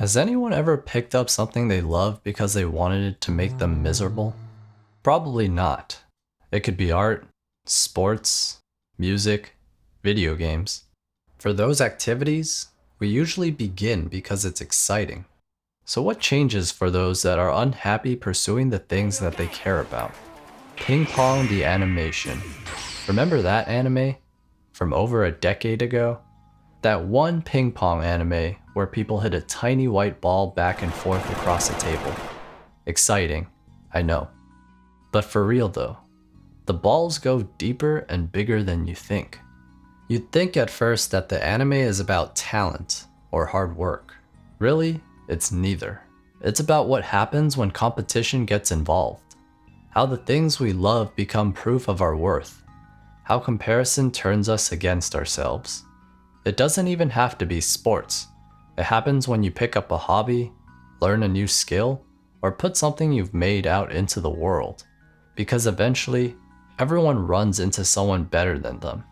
Has anyone ever picked up something they love because they wanted it to make them miserable? Probably not. It could be art, sports, music, video games. For those activities, we usually begin because it's exciting. So what changes for those that are unhappy pursuing the things that they care about? Ping Pong the animation. Remember that anime? From over a decade ago? That one ping pong anime where people hit a tiny white ball back and forth across a table. Exciting, I know. But for real though, the balls go deeper and bigger than you think. You'd think at first that the anime is about talent or hard work. Really, it's neither. It's about what happens when competition gets involved. How the things we love become proof of our worth. How comparison turns us against ourselves. It doesn't even have to be sports. It happens when you pick up a hobby, learn a new skill, or put something you've made out into the world. Because eventually, everyone runs into someone better than them.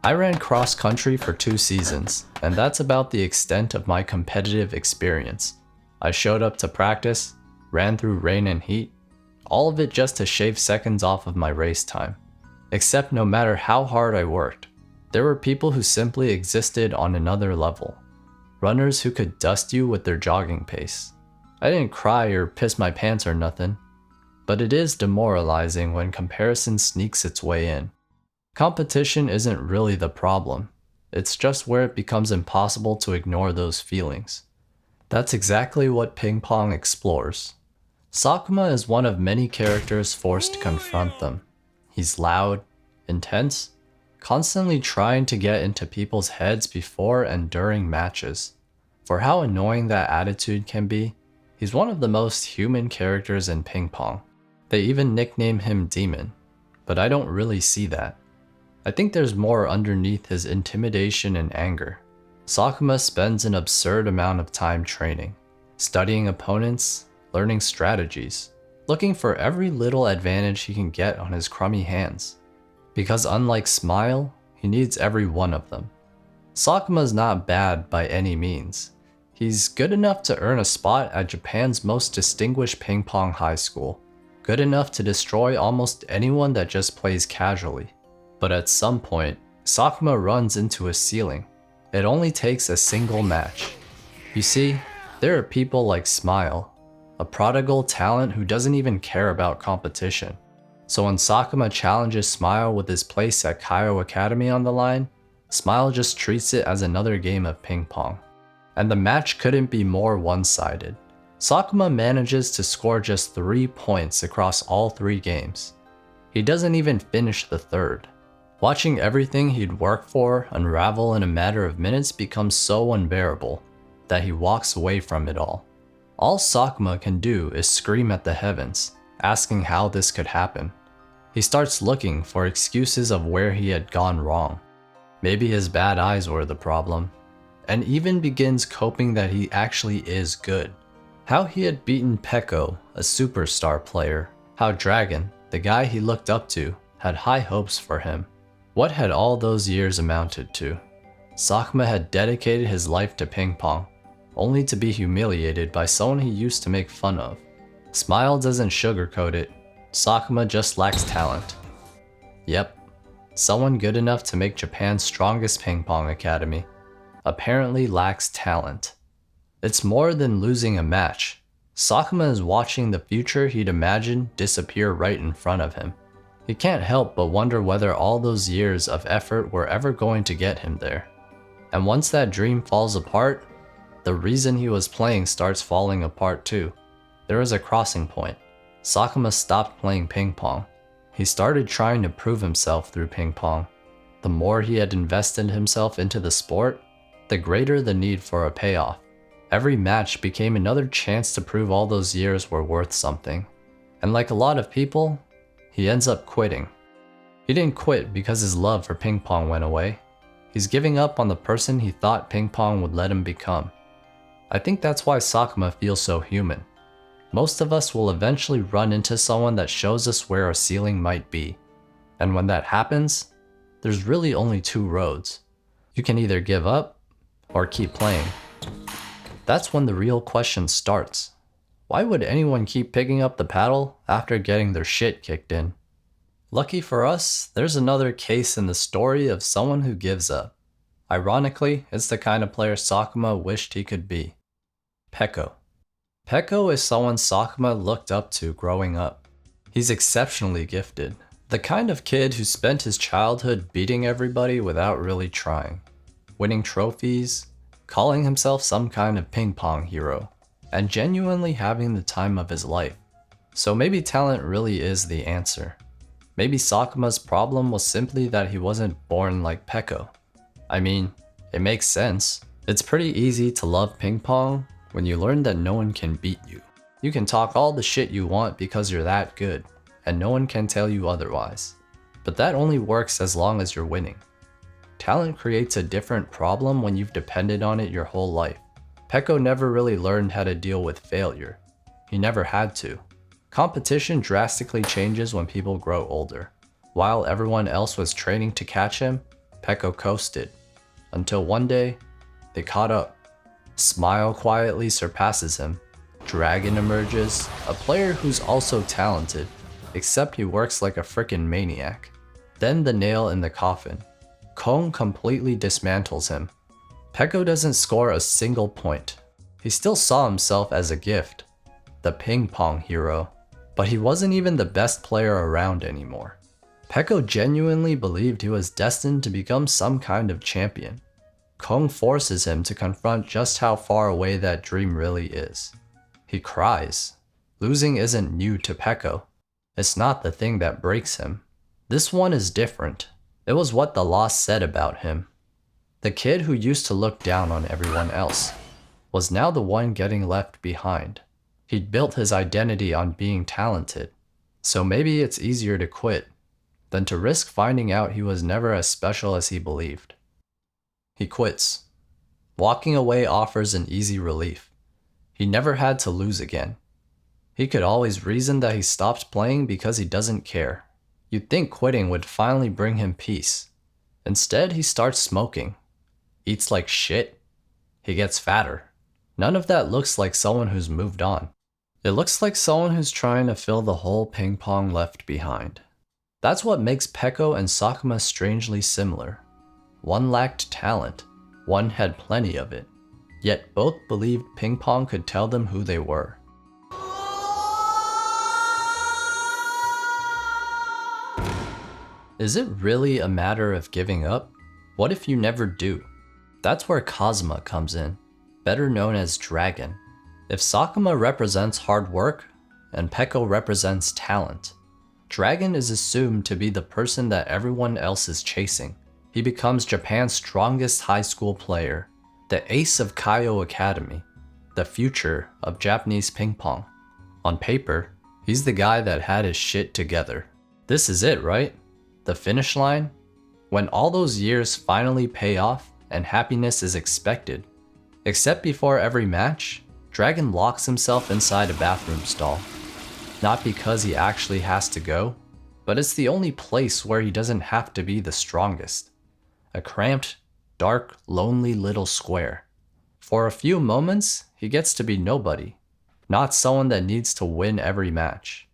I ran cross country for 2 seasons, and that's about the extent of my competitive experience. I showed up to practice, ran through rain and heat, all of it just to shave seconds off of my race time. Except no matter how hard I worked, there were people who simply existed on another level. Runners who could dust you with their jogging pace. I didn't cry or piss my pants or nothing, but it is demoralizing when comparison sneaks its way in. Competition isn't really the problem. It's just where it becomes impossible to ignore those feelings. That's exactly what Ping Pong explores. Sakuma is one of many characters forced to confront them. He's loud, intense, constantly trying to get into people's heads before and during matches. For how annoying that attitude can be, he's one of the most human characters in Ping Pong. They even nickname him Demon, but I don't really see that. I think there's more underneath his intimidation and anger. Sakuma spends an absurd amount of time training, studying opponents, learning strategies, looking for every little advantage he can get on his crummy hands. Because unlike Smile, he needs every one of them. Sakuma's not bad by any means. He's good enough to earn a spot at Japan's most distinguished ping pong high school. Good enough to destroy almost anyone that just plays casually. But at some point, Sakuma runs into a ceiling. It only takes a single match. You see, there are people like Smile, a prodigal talent who doesn't even care about competition. So when Sakuma challenges Smile with his place at Kaio Academy on the line, Smile just treats it as another game of ping pong. And the match couldn't be more one-sided. Sakuma manages to score just 3 points across all 3 games. He doesn't even finish the third. Watching everything he'd worked for unravel in a matter of minutes becomes so unbearable that he walks away from it all. All Sakuma can do is scream at the heavens, asking how this could happen. He starts looking for excuses of where he had gone wrong. Maybe his bad eyes were the problem, and even begins coping that he actually is good. How he had beaten Peko, a superstar player. How Dragon, the guy he looked up to, had high hopes for him. What had all those years amounted to? Sakuma had dedicated his life to ping pong, only to be humiliated by someone he used to make fun of. Smile doesn't sugarcoat it. Sakuma just lacks talent. Yep, someone good enough to make Japan's strongest ping pong academy apparently lacks talent. It's more than losing a match. Sakuma is watching the future he'd imagined disappear right in front of him. He can't help but wonder whether all those years of effort were ever going to get him there. And once that dream falls apart, the reason he was playing starts falling apart too. There is a crossing point. Sakuma stopped playing ping pong. He started trying to prove himself through ping pong. The more he had invested himself into the sport, the greater the need for a payoff. Every match became another chance to prove all those years were worth something. And like a lot of people, he ends up quitting. He didn't quit because his love for ping pong went away. He's giving up on the person he thought ping pong would let him become. I think that's why Sakuma feels so human. Most of us will eventually run into someone that shows us where our ceiling might be. And when that happens, there's really only 2 roads. You can either give up or keep playing. That's when the real question starts. Why would anyone keep picking up the paddle after getting their shit kicked in? Lucky for us, there's another case in the story of someone who gives up. Ironically, it's the kind of player Sakuma wished he could be. Peko. Peko is someone Sakuma looked up to growing up. He's exceptionally gifted. The kind of kid who spent his childhood beating everybody without really trying. Winning trophies, calling himself some kind of ping pong hero, and genuinely having the time of his life. So maybe talent really is the answer. Maybe Sakuma's problem was simply that he wasn't born like Peko. I mean, it makes sense. It's pretty easy to love ping pong when you learn that no one can beat you. You can talk all the shit you want because you're that good, and no one can tell you otherwise. But that only works as long as you're winning. Talent creates a different problem when you've depended on it your whole life. Peko never really learned how to deal with failure. He never had to. Competition drastically changes when people grow older. While everyone else was training to catch him, Peko coasted. Until one day, they caught up. Smile quietly surpasses him. Dragon emerges, a player who's also talented, except he works like a frickin' maniac. Then the nail in the coffin. Kong completely dismantles him. Peko doesn't score a single point. He still saw himself as a gift, the ping pong hero, but he wasn't even the best player around anymore. Peko genuinely believed he was destined to become some kind of champion. Kong forces him to confront just how far away that dream really is. He cries. Losing isn't new to Peko. It's not the thing that breaks him. This one is different. It was what the loss said about him. The kid who used to look down on everyone else was now the one getting left behind. He'd built his identity on being talented, so maybe it's easier to quit than to risk finding out he was never as special as he believed. He quits. Walking away offers an easy relief. He never had to lose again. He could always reason that he stopped playing because he doesn't care. You'd think quitting would finally bring him peace. Instead, he starts smoking. Eats like shit. He gets fatter. None of that looks like someone who's moved on. It looks like someone who's trying to fill the hole ping pong left behind. That's what makes Peko and Sakuma strangely similar. One lacked talent, one had plenty of it. Yet both believed ping pong could tell them who they were. Is it really a matter of giving up? What if you never do? That's where Kazuma comes in, better known as Dragon. If Sakuma represents hard work, and Peko represents talent, Dragon is assumed to be the person that everyone else is chasing. He becomes Japan's strongest high school player, the ace of Kaio Academy, the future of Japanese ping pong. On paper, he's the guy that had his shit together. This is it, right? The finish line? When all those years finally pay off and happiness is expected. Except before every match, Dragon locks himself inside a bathroom stall. Not because he actually has to go, but it's the only place where he doesn't have to be the strongest. A cramped, dark, lonely little square. For a few moments, he gets to be nobody. Not someone that needs to win every match.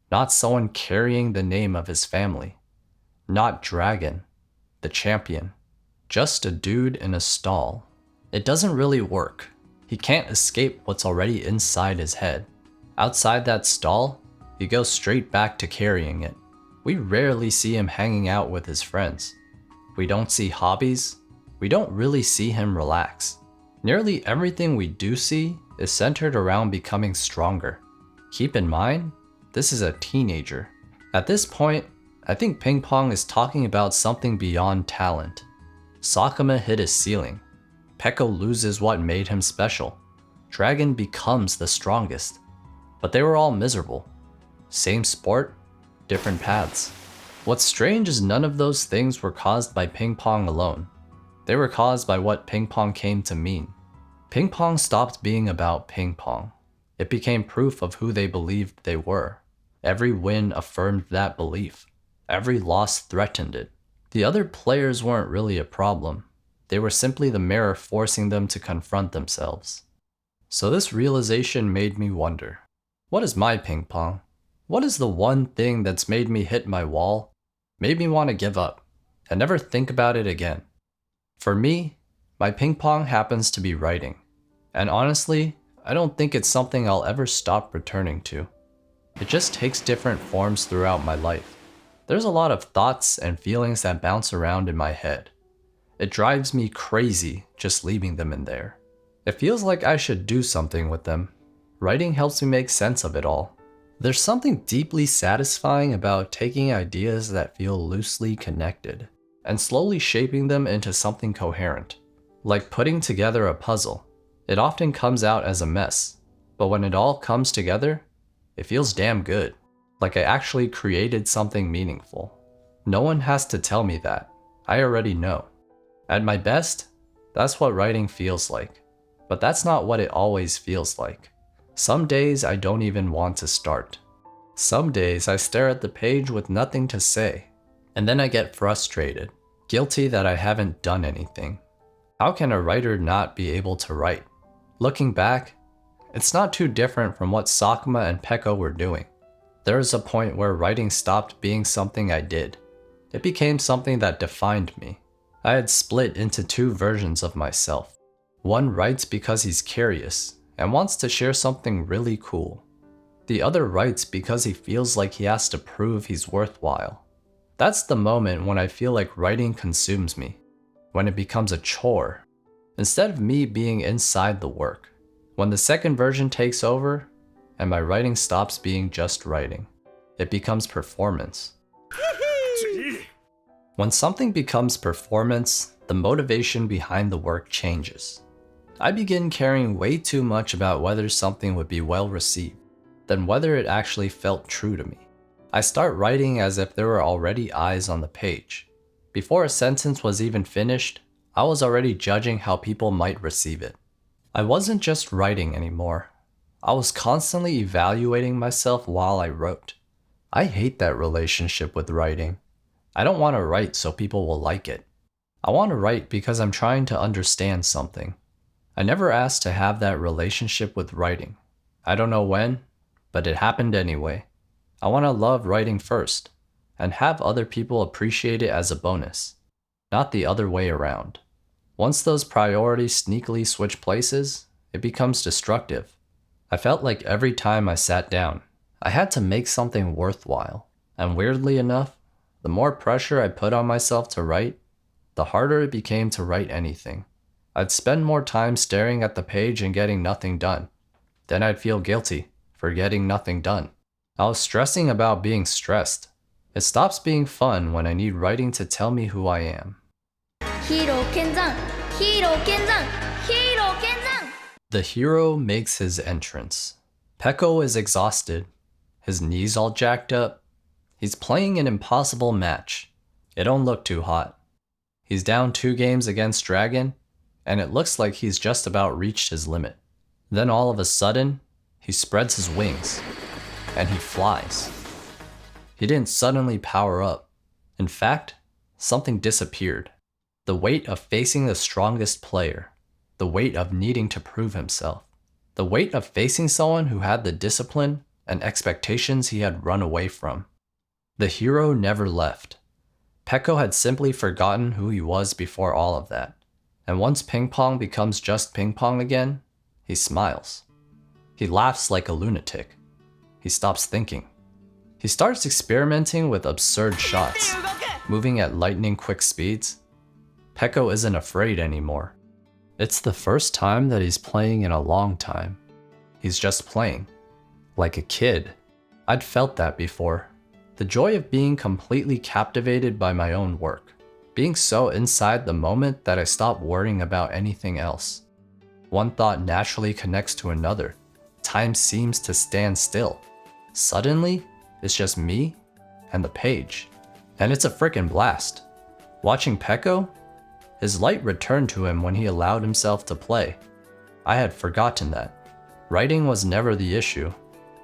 Not someone carrying the name of his family. Not Dragon, the champion. Just a dude in a stall. It doesn't really work. He can't escape what's already inside his head. Outside that stall, he goes straight back to carrying it. We rarely see him hanging out with his friends. We don't see hobbies. We don't really see him relax. Nearly everything we do see is centered around becoming stronger. Keep in mind, this is a teenager. At this point, I think ping pong is talking about something beyond talent. Sakuma hit his ceiling. Peko loses what made him special. Dragon becomes the strongest. But they were all miserable. Same sport, different paths. What's strange is none of those things were caused by ping pong alone. They were caused by what ping pong came to mean. Ping pong stopped being about ping pong. It became proof of who they believed they were. Every win affirmed that belief. Every loss threatened it. The other players weren't really a problem. They were simply the mirror forcing them to confront themselves. So this realization made me wonder, what is my ping pong? What is the one thing that's made me hit my wall, made me want to give up, and never think about it again? For me, my ping pong happens to be writing. And honestly, I don't think it's something I'll ever stop returning to. It just takes different forms throughout my life. There's a lot of thoughts and feelings that bounce around in my head. It drives me crazy just leaving them in there. It feels like I should do something with them. Writing helps me make sense of it all. There's something deeply satisfying about taking ideas that feel loosely connected and slowly shaping them into something coherent. Like putting together a puzzle. It often comes out as a mess, but when it all comes together, it feels damn good. Like I actually created something meaningful. No one has to tell me that. I already know. At my best, that's what writing feels like. But that's not what it always feels like. Some days I don't even want to start. Some days I stare at the page with nothing to say. And then I get frustrated, guilty that I haven't done anything. How can a writer not be able to write? Looking back, it's not too different from what Sakuma and Peko were doing. There was a point where writing stopped being something I did. It became something that defined me. I had split into two versions of myself. One writes because he's curious and wants to share something really cool. The other writes because he feels like he has to prove he's worthwhile. That's the moment when I feel like writing consumes me, when it becomes a chore, instead of me being inside the work. When the second version takes over, and my writing stops being just writing, it becomes performance. When something becomes performance, the motivation behind the work changes. I begin caring way too much about whether something would be well received than whether it actually felt true to me. I start writing as if there were already eyes on the page. Before a sentence was even finished, I was already judging how people might receive it. I wasn't just writing anymore. I was constantly evaluating myself while I wrote. I hate that relationship with writing. I don't want to write so people will like it. I want to write because I'm trying to understand something. I never asked to have that relationship with writing. I don't know when, but it happened anyway. I want to love writing first, and have other people appreciate it as a bonus, not the other way around. Once those priorities sneakily switch places, it becomes destructive. I felt like every time I sat down, I had to make something worthwhile. And weirdly enough, the more pressure I put on myself to write, the harder it became to write anything. I'd spend more time staring at the page and getting nothing done. Then I'd feel guilty for getting nothing done. I was stressing about being stressed. It stops being fun when I need writing to tell me who I am. The hero makes his entrance. Peko is exhausted, his knees all jacked up. He's playing an impossible match. It don't look too hot. He's down 2 games against Dragon, and it looks like he's just about reached his limit. Then all of a sudden, he spreads his wings, and he flies. He didn't suddenly power up. In fact, something disappeared. The weight of facing the strongest player. The weight of needing to prove himself. The weight of facing someone who had the discipline and expectations he had run away from. The hero never left. Peko had simply forgotten who he was before all of that. And once ping pong becomes just ping pong again, he smiles. He laughs like a lunatic. He stops thinking. He starts experimenting with absurd shots, moving at lightning quick speeds. Peko isn't afraid anymore. It's the first time that he's playing in a long time. He's just playing. Like a kid. I'd felt that before. The joy of being completely captivated by my own work. Being so inside the moment that I stop worrying about anything else. One thought naturally connects to another. Time seems to stand still. Suddenly, it's just me and the page. And it's a frickin' blast. Watching Peko, his light returned to him when he allowed himself to play. I had forgotten that. Writing was never the issue.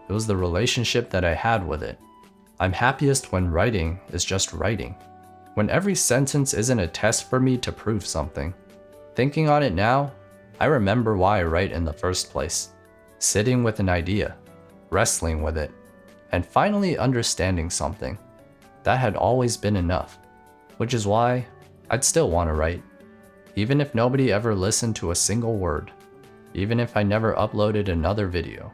It was the relationship that I had with it. I'm happiest when writing is just writing. When every sentence isn't a test for me to prove something. Thinking on it now, I remember why I write in the first place. Sitting with an idea, wrestling with it, and finally understanding something. That had always been enough, which is why I'd still want to write. Even if nobody ever listened to a single word. Even if I never uploaded another video.